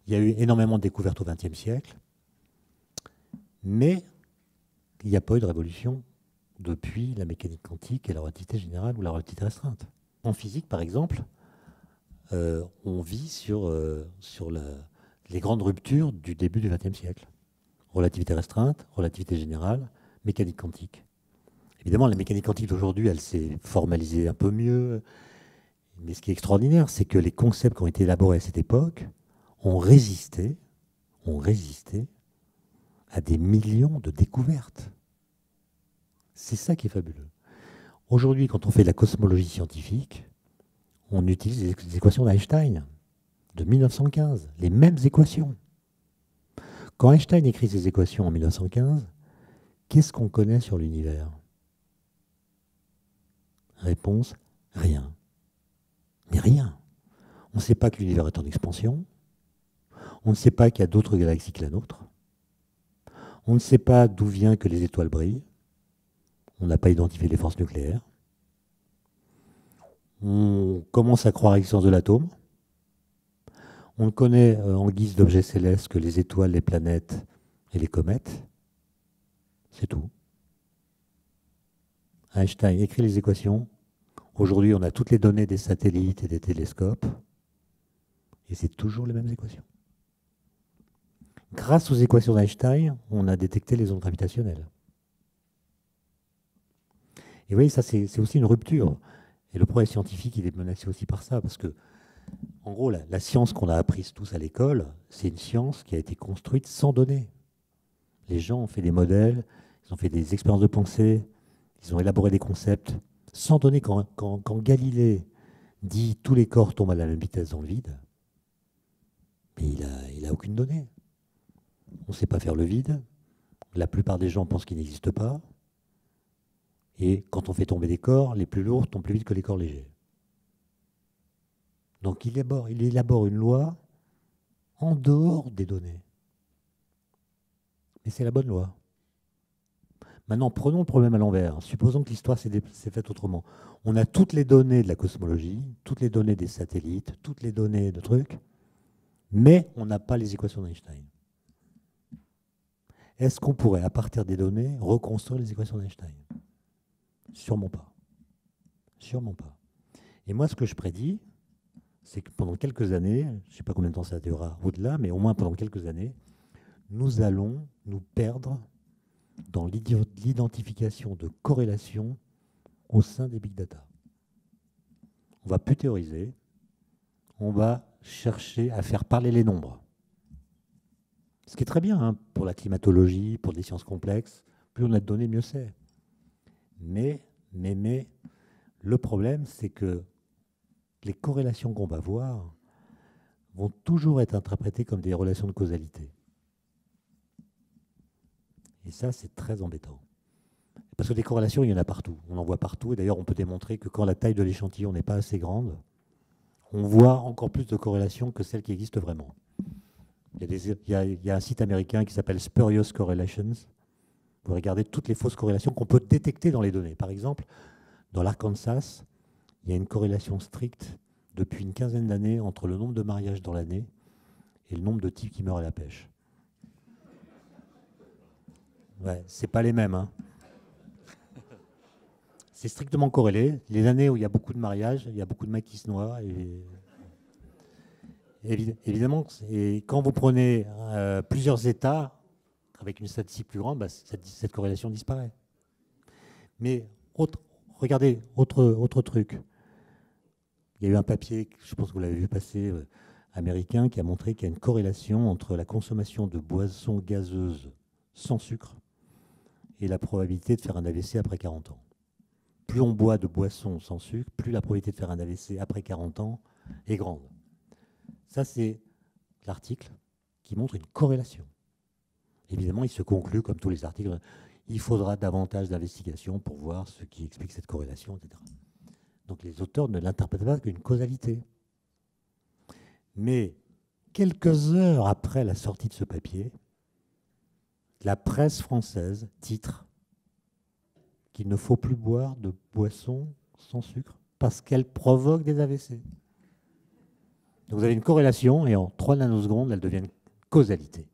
Il y a eu énormément de découvertes au XXe siècle, mais il n'y a pas eu de révolution depuis la mécanique quantique et la relativité générale ou la relativité restreinte. En physique, par exemple, on vit sur les grandes ruptures du début du XXe siècle. Relativité restreinte, relativité générale, mécanique quantique. Évidemment, la mécanique quantique d'aujourd'hui, elle s'est formalisée un peu mieux. Mais ce qui est extraordinaire, c'est que les concepts qui ont été élaborés à cette époque ont résisté à des millions de découvertes. C'est ça qui est fabuleux. Aujourd'hui, quand on fait de la cosmologie scientifique, on utilise les équations d'Einstein de 1915, les mêmes équations. Quand Einstein écrit ces équations en 1915, qu'est-ce qu'on connaît sur l'univers? Réponse, rien. Mais rien. On ne sait pas que l'univers est en expansion. On ne sait pas qu'il y a d'autres galaxies que la nôtre. On ne sait pas d'où vient que les étoiles brillent. On n'a pas identifié les forces nucléaires. On commence à croire à l'existence de l'atome. On ne connaît en guise d'objets célestes que les étoiles, les planètes et les comètes. C'est tout. Einstein écrit les équations. Aujourd'hui, on a toutes les données des satellites et des télescopes. Et c'est toujours les mêmes équations. Grâce aux équations d'Einstein, on a détecté les ondes gravitationnelles. Et vous voyez, ça, c'est aussi une rupture. Et le progrès scientifique, il est menacé aussi par ça, parce que, en gros, la science qu'on a apprise tous à l'école, c'est une science qui a été construite sans données. Les gens ont fait des modèles, ils ont fait des expériences de pensée, ils ont élaboré des concepts sans données. Quand Galilée dit tous les corps tombent à la même vitesse dans le vide, mais il a aucune donnée. On ne sait pas faire le vide. La plupart des gens pensent qu'il n'existe pas. Et quand on fait tomber des corps, les plus lourds tombent plus vite que les corps légers. Donc il élabore une loi en dehors des données. Mais c'est la bonne loi. Maintenant, prenons le problème à l'envers. Supposons que l'histoire s'est faite autrement. On a toutes les données de la cosmologie, toutes les données des satellites, toutes les données de trucs, mais on n'a pas les équations d'Einstein. Est-ce qu'on pourrait, à partir des données, reconstruire les équations d'Einstein? Sûrement pas. Sûrement pas. Et moi, ce que je prédis, c'est que pendant quelques années, je ne sais pas combien de temps ça durera au-delà, mais au moins pendant quelques années, nous allons nous perdre dans l'identification de corrélations au sein des big data. On va plus théoriser, on va chercher à faire parler les nombres. Ce qui est très bien hein, pour la climatologie, pour des sciences complexes. Plus on a de données, mieux c'est. Mais le problème, c'est que les corrélations qu'on va voir vont toujours être interprétées comme des relations de causalité. Et ça, c'est très embêtant. Parce que des corrélations, il y en a partout. On en voit partout. Et d'ailleurs, on peut démontrer que quand la taille de l'échantillon n'est pas assez grande, on voit encore plus de corrélations que celles qui existent vraiment. Il y a un site américain qui s'appelle Spurious Correlations. Vous regardez toutes les fausses corrélations qu'on peut détecter dans les données. Par exemple, dans l'Arkansas, il y a une corrélation stricte depuis une quinzaine d'années entre le nombre de mariages dans l'année et le nombre de types qui meurent à la pêche. Ouais, c'est pas les mêmes. Hein. C'est strictement corrélé. Les années où il y a beaucoup de mariages, il y a beaucoup de mecs qui se noient. Et évidemment, et quand vous prenez plusieurs États avec une statistique plus grande, bah, cette corrélation disparaît. Mais regardez, autre truc. Il y a eu un papier, je pense que vous l'avez vu passer, américain, qui a montré qu'il y a une corrélation entre la consommation de boissons gazeuses sans sucre et la probabilité de faire un AVC après 40 ans. Plus on boit de boissons sans sucre, plus la probabilité de faire un AVC après 40 ans est grande. Ça, c'est l'article qui montre une corrélation. Évidemment, il se conclut, comme tous les articles, il faudra davantage d'investigations pour voir ce qui explique cette corrélation, etc. Donc les auteurs ne l'interprètent pas qu'une causalité. Mais quelques heures après la sortie de ce papier, la presse française titre qu'il ne faut plus boire de boissons sans sucre parce qu'elles provoquent des AVC. Donc vous avez une corrélation et en 3 nanosecondes, elle devient une causalité.